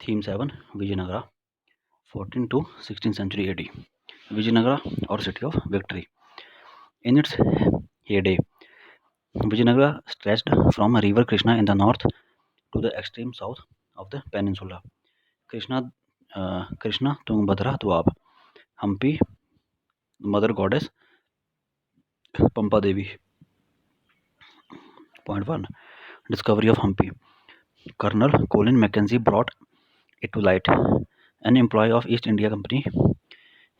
Theme 7 Vijayanagara 14th to 16th century AD. Vijayanagara or city of victory. In its heyday, Vijayanagara stretched from river Krishna in the north to the extreme south of the peninsula. Krishna Tungabhadra Doab. Hampi, mother goddess Pampa Devi. Point 1. Discovery of Hampi. Colonel Colin Mackenzie brought it to light. An employee of East India Company,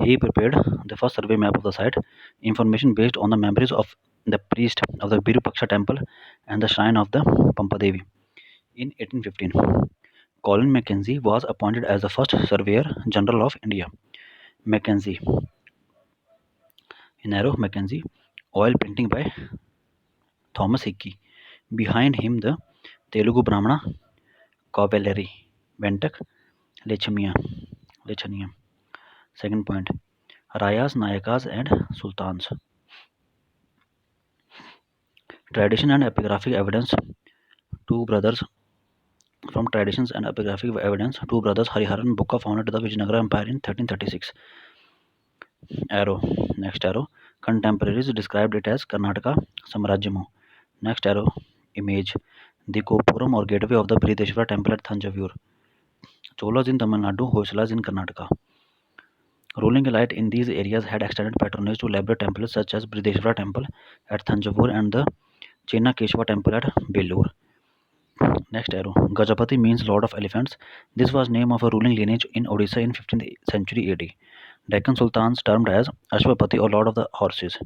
he prepared the first survey map of the site, information based on the memories of the priest of the Virupaksha temple and the shrine of the Pampadevi. In 1815, Colin Mackenzie was appointed as the first Surveyor General of India. Mackenzie, in arrow Mackenzie, oil painting by Thomas Hickey. Behind him, the Telugu Brahmana Cavalry, Ventak Lechania. Second point, Rayas, Nayakas, and Sultans. Tradition and epigraphic evidence. Two brothers From traditions and epigraphic evidence, two brothers Hariharan Bukka founded the Vijayanagara Empire in 1336. Arrow. Next arrow. Contemporaries described it as Karnataka Samrajyamu. Next arrow. Image. The Gopuram or gateway of the Brideshwara temple at Thanjavur. Cholas in Tamil Nadu, Hoysalas in Karnataka. Ruling elite in these areas had extended patronage to elaborate temples such as Brideshwara temple at Thanjavur and the Chennakeshwar temple at Belur. Next arrow. Gajapati means Lord of Elephants. This was name of a ruling lineage in Odisha in 15th century AD. Deccan Sultans termed as Ashwapati or Lord of the Horses.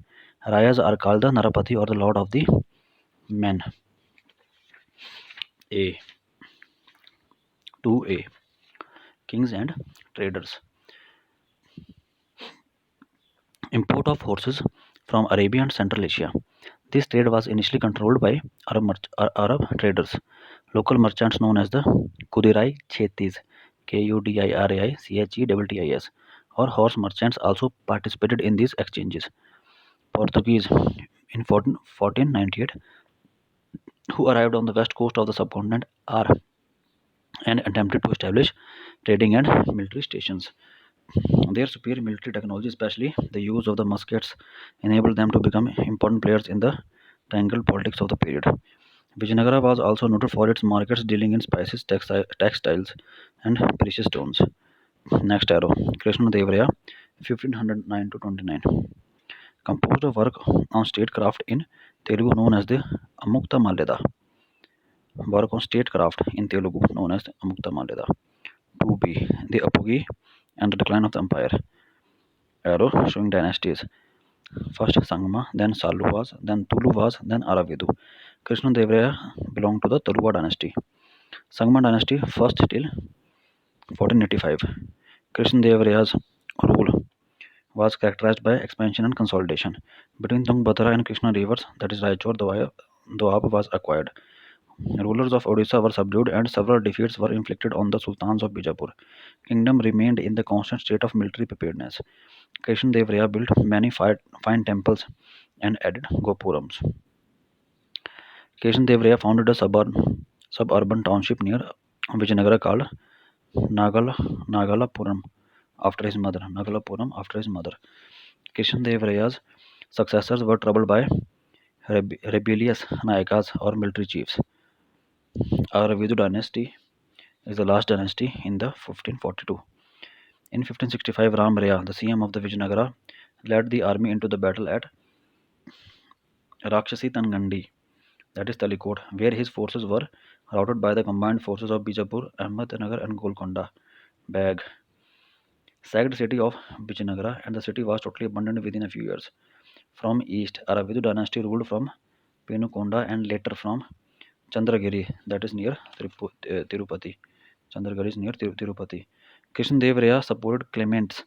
Rayas are called the Narapati or the Lord of the Men. A. 2A. Kings and Traders. Import of horses from Arabia and Central Asia. This trade was initially controlled by Arab traders. Local merchants known as the Kudirai Chetis, Kudiraichhettis, or horse merchants also participated in these exchanges. Portuguese in 1498, who arrived on the west coast of the subcontinent, and attempted to establish trading and military stations. Their superior military technology, especially the use of the muskets, enabled them to become important players in the tangled politics of the period. Vijayanagara was also noted for its markets dealing in spices, textiles, and precious stones. Next arrow. Krishna Devaraya, 1509 to 29. Composed a work on statecraft in Telugu known as the Amukta Malyada. Work on statecraft in Telugu known as the Amukta Malyada. 2b. The Apugi and the decline of the empire. Arrow showing dynasties. First Sangama, then Saluvas, then Tuluvas, then Aravidu. Krishna Devaraya belonged to the Tuluva dynasty. Sangama dynasty first till 1485. Krishna Devaraya's rule was characterized by expansion and consolidation. Between Tungabhadra and Krishna rivers, that is Raichur, Doab was acquired. Rulers of Odisha were subdued and several defeats were inflicted on the sultans of Bijapur. Kingdom remained in the constant state of military preparedness. Krishna Devaraya built many fine temples and added gopurams. Krishna Devaraya founded a suburban township near Vijayanagara called Nagalapuram after his mother. Krishna Devaraya's successors were troubled by rebellious Nayakas or military chiefs. Aravidu dynasty is the last dynasty in the 1542. In 1565, Ram Raya, the CM of the Vijayanagara, led the army into the battle at Rakshasi Tangandi, that is Talikot, where his forces were routed by the combined forces of Bijapur, Ahmednagar, and Golconda. Bag. Sacked city of Vijayanagara, and the city was totally abandoned within a few years. From east, Aravidu dynasty ruled from Penukonda and later from Chandragiri, that is near Tirupati. Chandragiri is near Tirupati. Krishna Devaraya supported claimants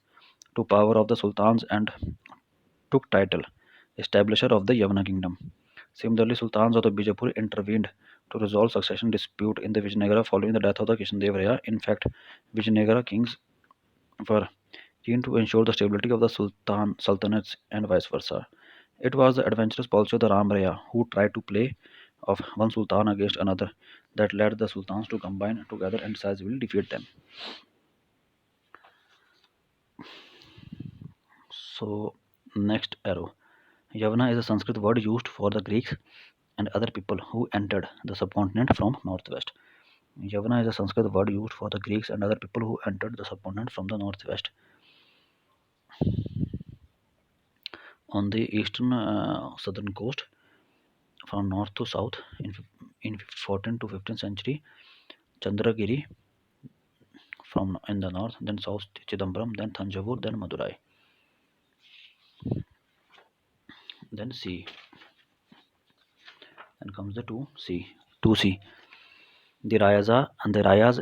to power of the sultans and took title, establisher of the Yavana kingdom. Similarly, sultans of the Bijapur intervened to resolve succession dispute in the Vijayanagara following the death of the Krishna Devaraya. In fact, Vijayanagara kings were keen to ensure the stability of the sultanates and vice versa. It was the adventurous policy of the Ram Raya who tried to play of one sultan against another that led the sultans to combine together and decisively defeat them. So, next arrow. Yavana is a Sanskrit word used for the Greeks and other people who entered the subcontinent from northwest. Yavana is a Sanskrit word used for the Greeks and other people who entered the subcontinent from the northwest. On the eastern southern coast, from north to south, in 14th to 15th century, Chandragiri from in the north, then south Chidambaram, then Thanjavur, then Madurai, then sea. Then comes the two sea, the Rayas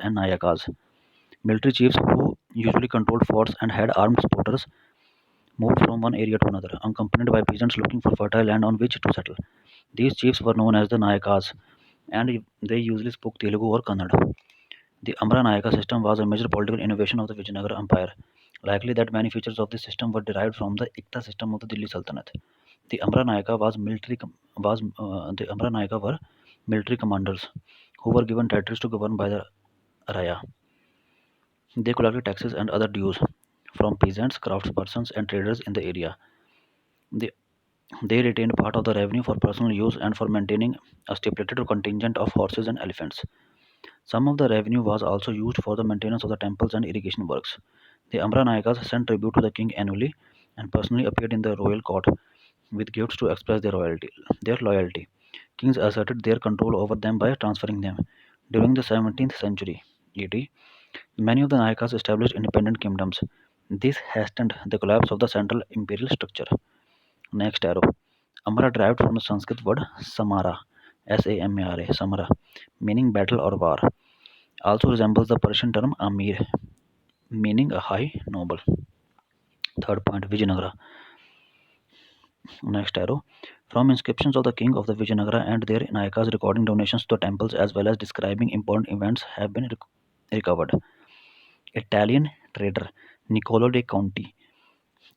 and Nayakas, military chiefs who usually controlled forts and had armed supporters, moved from one area to another, accompanied by peasants looking for fertile land on which to settle. These chiefs were known as the Nayakas, and they usually spoke Telugu or Kannada. The Amra Nayaka system was a major political innovation of the Vijayanagara Empire. Likely that many features of this system were derived from the Ikta system of the Delhi Sultanate. The Amra Nayaka the Amra Nayaka were military commanders who were given territories to govern by the Raya. They collected taxes and other dues from peasants, craftspersons, and traders in the area. They, they retained part of the revenue for personal use and for maintaining a stipulated contingent of horses and elephants. Some of the revenue was also used for the maintenance of the temples and irrigation works. The Amra Nayakas sent tribute to the king annually and personally appeared in the royal court with gifts to express their loyalty. Kings asserted their control over them by transferring them. During the 17th century AD, many of the Nayakas established independent kingdoms. This hastened the collapse of the central imperial structure. Next arrow. Amara derived from the Sanskrit word Samara, Samara, Samara, meaning battle or war. Also resembles the Persian term Amir, meaning a high noble. Third point, Vijayanagara. Next arrow. From inscriptions of the king of the Vijayanagara and their Nayakas recording donations to temples as well as describing important events have been recovered. Italian trader Niccolo de Conti,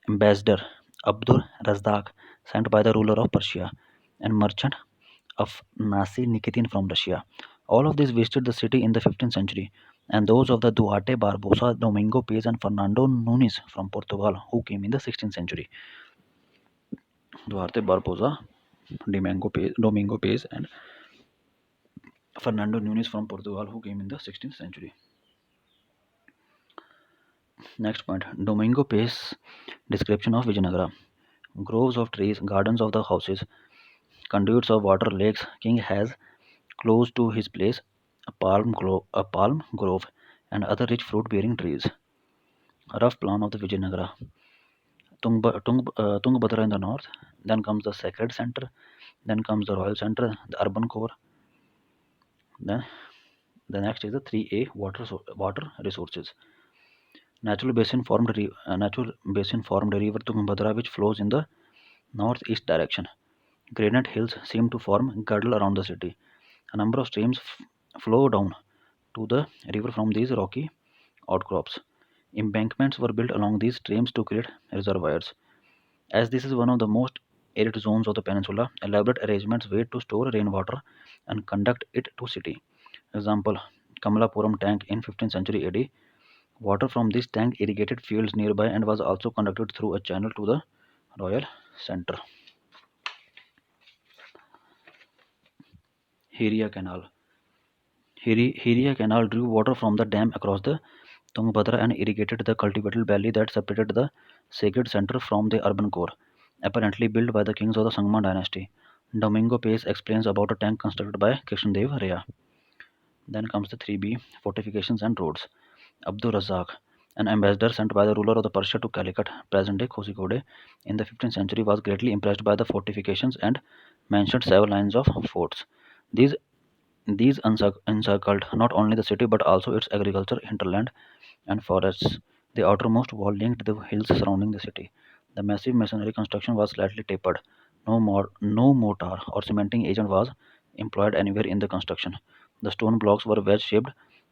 ambassador Abdur Razdak sent by the ruler of Persia, and merchant of Nasi Nikitin from Russia. All of these visited the city in the 15th century, and those of the Duarte Barbosa, Domingo Pais, and Fernando Nunes from Portugal, who came in the 16th century. Duarte Barbosa, Domingo Pais, and Fernando Nunes from Portugal, who came in the 16th century. Next point, Domingo Pais description of Vijayanagara. Groves of trees, gardens of the houses, conduits of water, lakes. King has close to his place a palm grove, and other rich fruit-bearing trees. A rough plan of the Vijayanagara. Tungabhadra in the north, then comes the sacred center, then comes the royal center, the urban core. Then the next is the 3A water resources. Natural basin formed a river Tungabhadra which flows in the northeast direction. Granite hills seem to form girdle around the city. A number of streams flow down to the river from these rocky outcrops. Embankments were built along these streams to create reservoirs. As this is one of the most arid zones of the peninsula, elaborate arrangements were to store rainwater and conduct it to city. Example, Kamalapuram tank in 15th century AD. Water from this tank irrigated fields nearby and was also conducted through a channel to the royal center. Hiria Canal. Hiria Canal drew water from the dam across the Tungabhadra and irrigated the cultivated valley that separated the sacred center from the urban core, apparently built by the kings of the Sangma dynasty. Domingo Pace explains about a tank constructed by Krishnadev Raya. Then comes the 3B fortifications and roads. Abdur Razak, an ambassador sent by the ruler of the Persia to Calicut, present day Kozhikode, in the 15th century, was greatly impressed by the fortifications and mentioned several lines of forts. These encircled not only the city but also its agriculture, hinterland, and forests. The outermost wall linked the hills surrounding the city. The massive masonry construction was slightly tapered. No mortar or cementing agent was employed anywhere in the construction. The stone blocks were wedge shaped,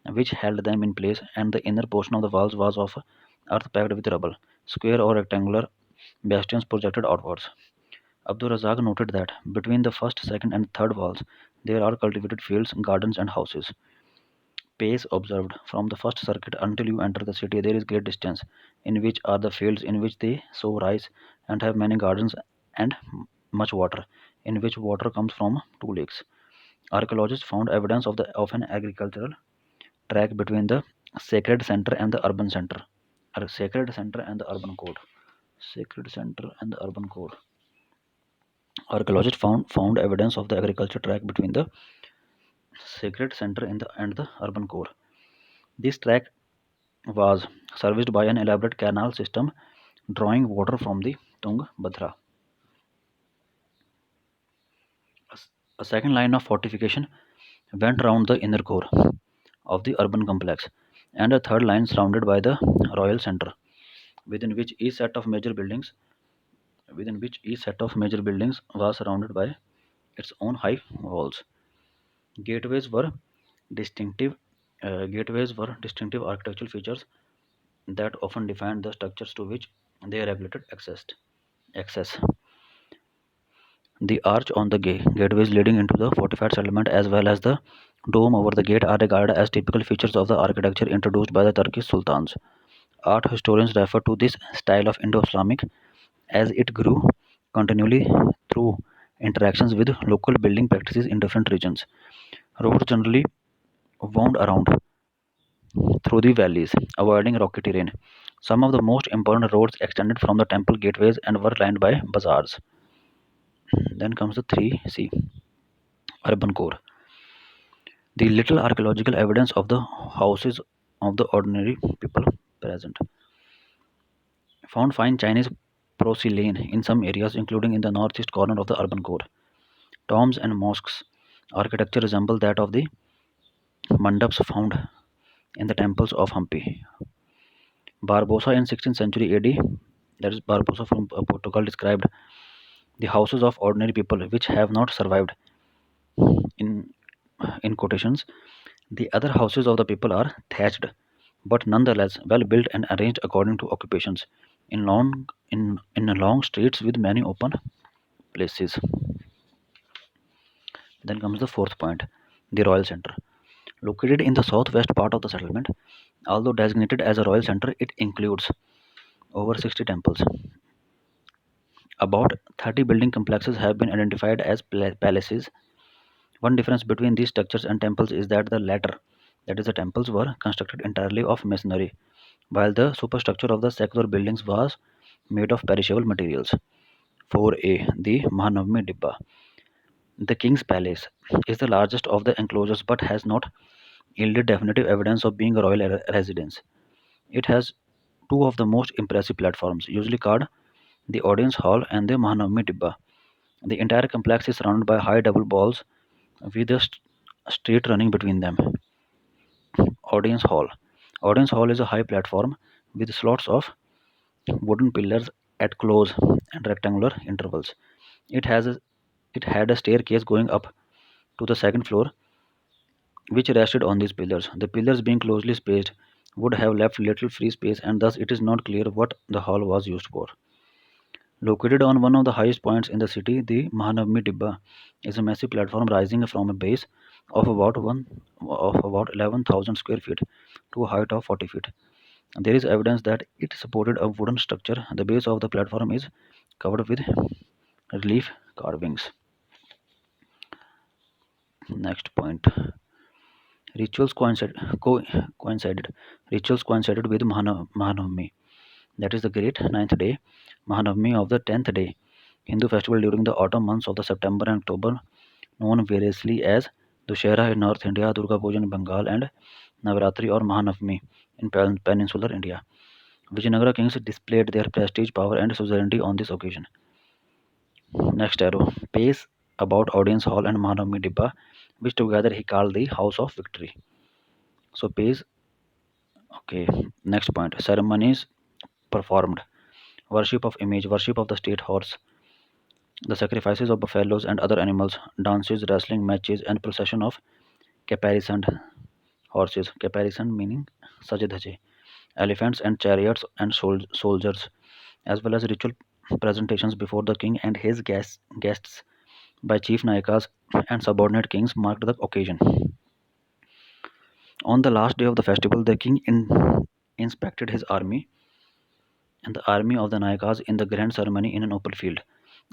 which held them in place, and the inner portion of the walls was of earth packed with rubble. Square or rectangular bastions projected outwards. Abdur Razak noted that between the first, second, and third walls, There are cultivated fields, gardens, and houses. Pace observed from the first circuit until you enter the city, there is great distance, in which are the fields in which they sow rice and have many gardens and much water, in which water comes from two lakes. Archaeologists found evidence of an agricultural track between the sacred center and the urban center. Sacred center and the urban core. Sacred center and the urban core. Archaeologists found evidence of the agriculture track between the sacred center and the urban core. This track was serviced by an elaborate canal system drawing water from the Tungabhadra. A second line of fortification went round the inner core of the urban complex, and a third line surrounded by the royal center, within which each set of major buildings was surrounded by its own high walls. Gateways were distinctive gateways were distinctive architectural features that often defined the structures to which they regulated access. The arch on the gateways leading into the fortified settlement, as well as the dome over the gate, are regarded as typical features of the architecture introduced by the Turkish sultans. Art historians refer to this style of Indo-Islamic as it grew continually through interactions with local building practices in different regions. Roads generally wound around through the valleys, avoiding rocky terrain. Some of the most important roads extended from the temple gateways and were lined by bazaars. Then comes the 3C urban core. The little archaeological evidence of the houses of the ordinary people present. Found fine Chinese porcelain in some areas, including in the northeast corner of the urban core. Tombs and mosques architecture resemble that of the mandaps found in the temples of Hampi. Barbosa in 16th century AD, that is Barbosa from Portugal, described the houses of ordinary people which have not survived in quotations. The other houses of the people are thatched, but nonetheless well built and arranged according to occupations in long streets with many open places. Then comes the fourth point, the royal center. Located in the southwest part of the settlement, although designated as a royal center, it includes over 60 temples. About 30 building complexes have been identified as palaces. One difference between these structures and temples is that the latter, that is, the temples, were constructed entirely of masonry, while the superstructure of the secular buildings was made of perishable materials. 4A. The Mahanavami Dibba. The King's Palace is the largest of the enclosures but has not yielded definitive evidence of being a royal residence. It has two of the most impressive platforms, usually called the Audience Hall and the Mahanavami Dibba. The entire complex is surrounded by high double walls with a street running between them. Audience Hall. Audience Hall is a high platform with slots of wooden pillars at close and rectangular intervals. It has a, it had a staircase going up to the second floor, which rested on these pillars. The pillars, being closely spaced, would have left little free space, and thus it is not clear what the hall was used for. Located on one of the highest points in the city, the Mahanavami Dibba is a massive platform rising from a base of about 11,000 square feet to a height of 40 feet. There is evidence that it supported a wooden structure. The base of the platform is covered with relief carvings. Next point. Rituals coincided. Rituals coincided with Mahanavami. That is the great ninth day, Mahanavami of the 10th day. Hindu festival during the autumn months of the September and October, known variously as Dussehra in North India, Durga Puja in Bengal, and Navaratri or Mahanavami in peninsular India. Vijayanagara kings displayed their prestige, power, and suzerainty on this occasion. Next arrow. Pace about Audience Hall and Mahanavami Dibba, which together he called the House of Victory. So pace. Okay. Next point. Ceremonies performed. Worship of image, worship of the state horse, the sacrifices of buffaloes and other animals, dances, wrestling matches, and procession of caparisoned horses. Caparison meaning sajadhaje, elephants and chariots and soldiers, as well as ritual presentations before the king and his guests by chief nayakas and subordinate kings marked the occasion. On the last day of the festival, the king inspected his army and the army of the Nayakas in the grand ceremony in an open field.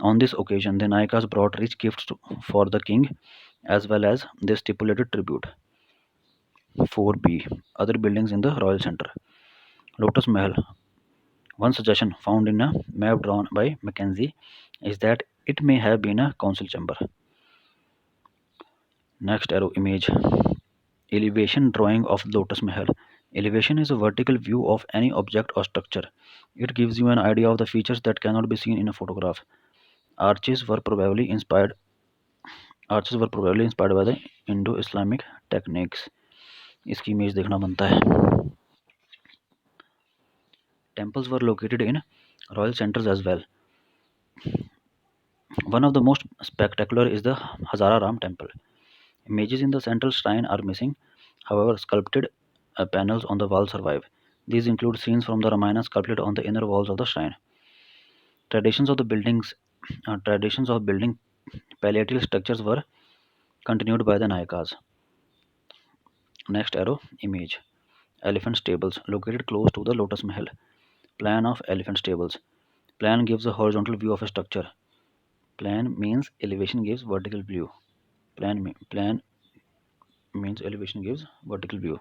On this occasion, the Nayakas brought rich gifts for the king as well as the stipulated tribute. 4b. Other buildings in the royal center. Lotus Mahal. One suggestion found in a map drawn by Mackenzie is that it may have been a council chamber. Next arrow image. Elevation drawing of Lotus Mahal. Elevation is a vertical view of any object or structure. It gives you an idea of the features that cannot be seen in a photograph. Arches were probably inspired Arches were probably inspired by the Indo-Islamic techniques. इसकी image देखना बनता है. Temples were located in royal centers as well. One of the most spectacular is the Hazara Ram temple. Images in the central shrine are missing. However, sculpted panels on the wall survive. These include scenes from the Ramayana sculpted on the inner walls of the shrine. Traditions of the buildings, Traditions of building palatial structures were continued by the Nayakas. Next arrow image. Elephant stables located close to the Lotus Mahal. Plan of elephant stables. Plan gives a horizontal view of a structure. Plan means elevation gives vertical view. Plan means elevation gives vertical view.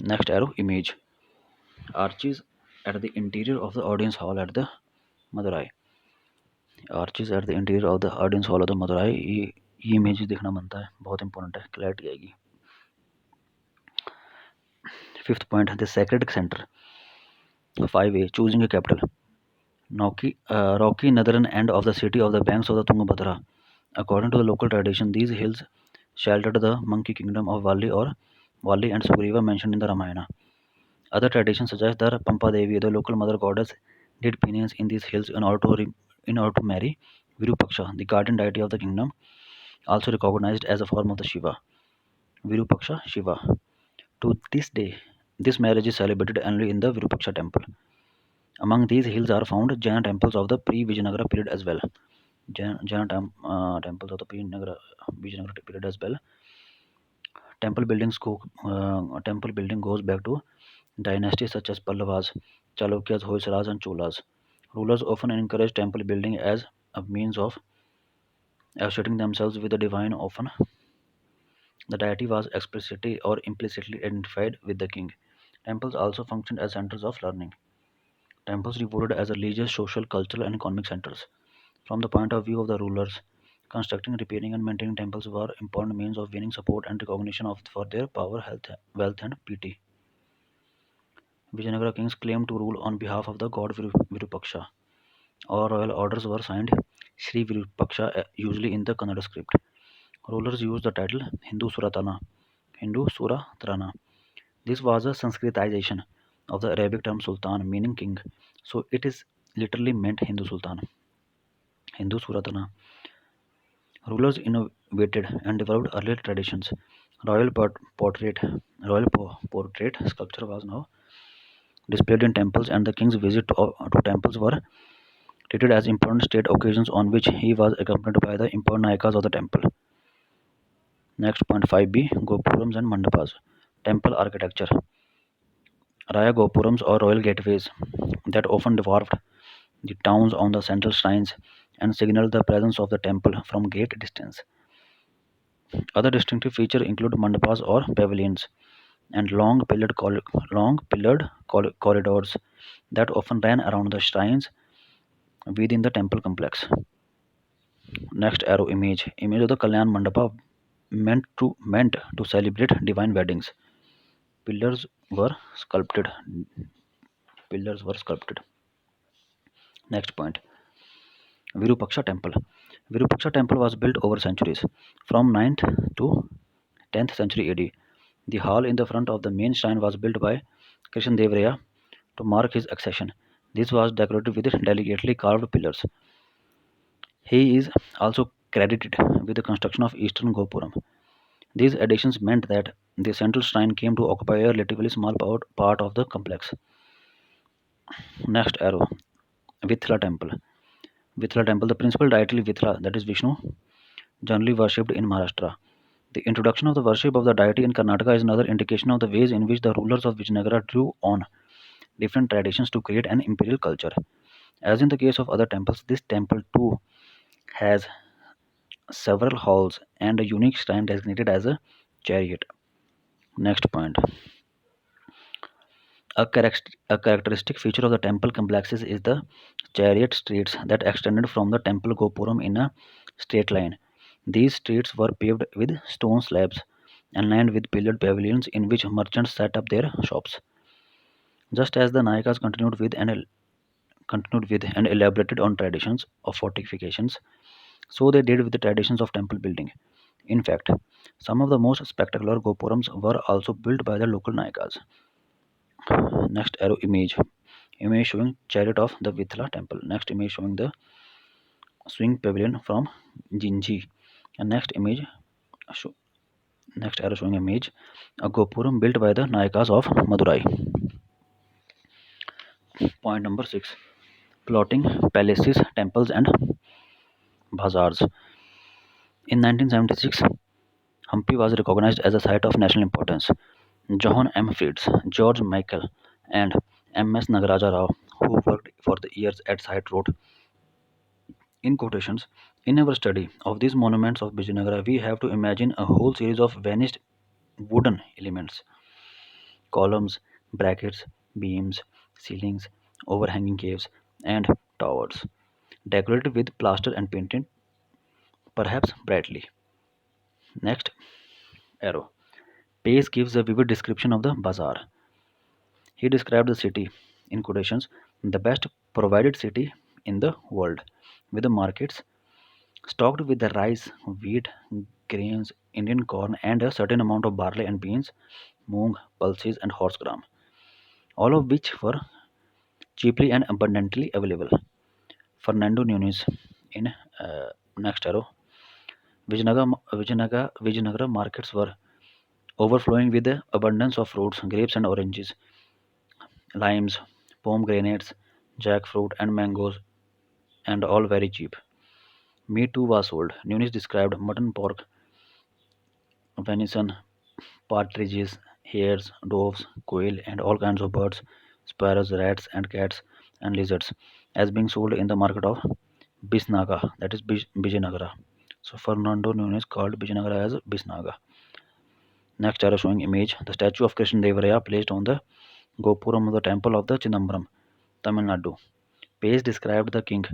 Next arrow image. Arches at the interior of the audience hall at the Madurai. Arches at the interior of the audience hall of the Madurai. ये image देखना बनता है, बहुत important है, clarity आएगी. Fifth point, the sacred center. 5a, choosing a capital. Rocky northern end of the city of the banks of the Tungabhadra. According to the local tradition, these hills sheltered the monkey kingdom of Vali and Sugriva mentioned in the Ramayana. Other traditions suggest that Pampa Devi, the local mother goddess, did penance in these hills in order to marry Virupaksha, the guardian deity of the kingdom, also recognized as a form of the Shiva. Virupaksha Shiva. To this day, this marriage is celebrated annually in the Virupaksha temple. Among these hills are found Jaina temples of the pre-Vijayanagara period as well. Temples of the pre-Vijayanagara period as well. Temple building goes back to dynasties such as Pallavas, Chalukyas, Hoysalas, and Cholas. Rulers often encouraged temple building as a means of associating themselves with the divine. Often, the deity was explicitly or implicitly identified with the king. Temples also functioned as centers of learning. Temples revolted as religious, social, cultural, and economic centers. From the point of view of the rulers, constructing, repairing, and maintaining temples were important means of winning support and recognition for their power, health, wealth, and piety. Vijayanagara kings claimed to rule on behalf of the god Virupaksha. All royal orders were signed Sri Virupaksha, usually in the Kannada script. Rulers used the title Hindu Suratrana. This was a Sanskritization of the Arabic term Sultan, meaning king. So it is literally meant Hindu Sultan. Hindu Suratana. Rulers innovated and developed earlier traditions. Royal portrait, Royal portrait sculpture was now displayed in temples, and the king's visit to temples were treated as important state occasions on which he was accompanied by the important Nayakas of the temple. Next point 5b, Gopurams and Mandapas. Temple architecture. Raya Gopurams or royal gateways that often dwarfed the towns on the central shrines and signaled the presence of the temple from great distance. Other distinctive features include mandapas or pavilions and long pillared corridors that often ran around the shrines within the temple complex. Next arrow image of the Kalyan Mandapa meant to celebrate divine weddings. Pillars were sculpted. Pillars were sculpted. Next point, Virupaksha temple. Virupaksha temple was built over centuries, from 9th to 10th century AD. The hall in the front of the main shrine was built by Krishnadevaya to mark his accession. This was decorated with delicately carved pillars. He is also credited with the construction of Eastern Gopuram. These additions meant that the central shrine came to occupy a relatively small part of the complex. Next arrow, Vithla temple. Vithla temple, the principal deity Vithla, that is Vishnu, generally worshipped in Maharashtra. The introduction of the worship of the deity in Karnataka is another indication of the ways in which the rulers of Vijayanagara drew on different traditions to create an imperial culture. As in the case of other temples, this temple too has several halls and a unique shrine designated as a chariot. Next point. A characteristic feature of the temple complexes is the chariot streets that extended from the temple Gopuram in a straight line. These streets were paved with stone slabs and lined with pillared pavilions in which merchants set up their shops. Just as the Nayakas continued with and elaborated on traditions of fortifications, so they did with the traditions of temple building. In fact, some of the most spectacular Gopurams were also built by the local Nayakas. Next arrow image showing chariot of the Vithla temple. Next image showing the swing pavilion from Jinji. And sho- next arrow showing image a Gopuram built by the Nayakas of Madurai. Point number 6. Plotting palaces, temples and bazaars. In 1976, Hampi was recognized as a site of national importance. John M. Fritz, George Michael, and M.S. Nagaraja Rao, who worked for the years at site, wrote in quotations, in our study of these monuments of Vijayanagara, we have to imagine a whole series of vanished wooden elements, columns, brackets, beams, ceilings, overhanging caves, and towers, decorated with plaster and painted, perhaps brightly. Next arrow. Pace gives a vivid description of the bazaar. He described the city, in quotations, the best provided city in the world, with the markets stocked with the rice, wheat, grains, Indian corn, and a certain amount of barley and beans, moong, pulses, and horse gram, all of which were cheaply and abundantly available. Fernando Nunes in next arrow. Vijayanagara markets were overflowing with the abundance of fruits, grapes and oranges, limes, pomegranates, jackfruit, and mangoes, and all very cheap. Meat too was sold. Nunes described mutton, pork, venison, partridges, hares, doves, quail, and all kinds of birds, sparrows, rats, and cats, and lizards, as being sold in the market of Bisnaga, that is Bijanagara. So Fernando Nunes called Bijanagara as Bisnaga. Next arrow showing image, the statue of Krishna Devaraya placed on the Gopuram of the temple of the Chidambaram, Tamil Nadu. Page described the king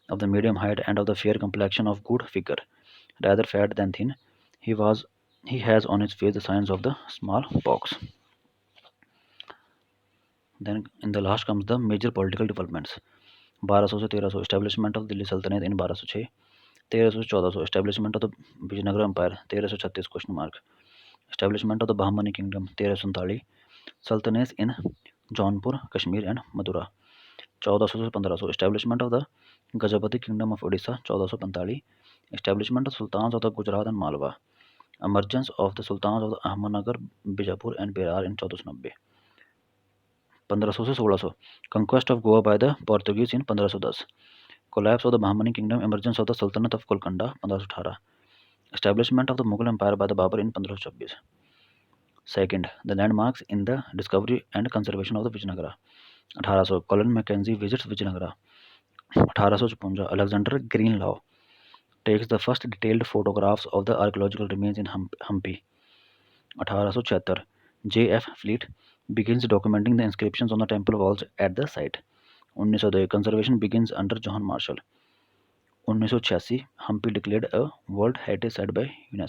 of the medium height and of the fair complexion of good figure, rather fat than thin. He was he has on his face the signs of the small pox. Then in the last comes the major political developments. 1200 से 1300 establishment of Delhi Sultanate in 1206, 1300 से 1400 establishment of the Vijayanagara Empire, 1336 question mark, establishment of the Bahmani Kingdom, 1339, sultanates in Jaunpur, Kashmir and Madura, 1400 से 1500 establishment of the Gajapati Kingdom of Odisha, 1445, establishment of sultans of the Gujarat and Malwa, emergence of the sultans of the Ahmednagar, Bijapur and Berar in 1490, 1500 से 1600 conquest of Goa by the Portuguese in 1510, collapse of the Bahmani kingdom, emergence of the Sultanate of Golconda 1518, establishment of the Mughal Empire by the Babur in 1526. Second, the landmarks in the discovery and conservation of the Vijayanagara. 1800 Colin Mackenzie visits Vijayanagara. 1855 Alexander Greenlaw takes the first detailed photographs of the archaeological remains in Hampi. 1876 J.F. Fleet begins documenting the inscriptions on the temple walls at the site. 1902 conservation begins under John Marshall. 1986 Hampi declared a World Heritage Site by UNESCO.